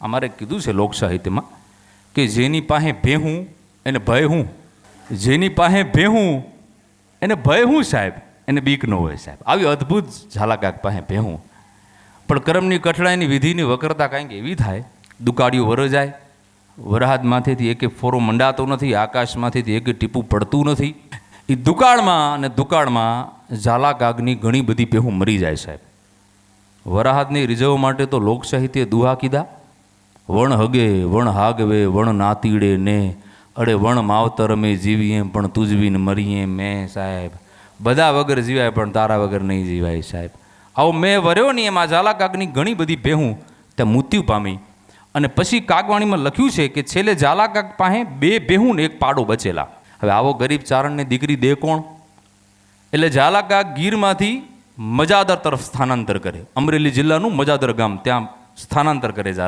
અમારે કીધું છે લોક સાહિત્યમાં કે જેની પાસે ભેહું એને ભય હું, જેની પાસે ભેહું એને ભય હું સાહેબ, એને બીક ન હોય સાહેબ. આવી અદ્ભુત ઝાલાકાક પાસે ભેહું. પણ કર્મની કઠણાઈની વિધિની વક્રતા કાંઈક એવી થાય, દુકાળિયું વર જાય, વરહાદમાંથી એક ફોરો મંડાતો નથી, આકાશમાંથી એક ટીપું પડતું નથી. એ દુકાળમાં ઝાલાકાકની ઘણી બધી ભેહું મરી જાય સાહેબ. વરહાદને રીઝવવા માટે તો લોક સાહિત્ય દુહા કીધા, વણ હગે વણ હાગવે વણ નાતીડે ને અડે વણ માવતર અમે જીવીએ પણ તુજવીને મરીએ મેં સાહેબ. બધા વગર જીવાય પણ તારા વગર નહીં જીવાય સાહેબ. આવો મેં વર્યો નહીં એમાં ઝાલાકાકની ઘણી બધી ભેહું ત્યાં મૃત્યુ પામી. અને પછી કાગવાણીમાં લખ્યું છે કે છેલ્લે ઝાલાકાક પાસે 2 ભેહું ને 1 પાડો બચેલા. હવે આવો ગરીબ ચારણને દીકરી દે કોણ? એટલે ઝાલાકાક ગીરમાંથી મજાદર તરફ સ્થાનાંતર કરે. અમરેલી જિલ્લાનું મજાદર ગામ, ત્યાં સ્થાનાંતર કરે.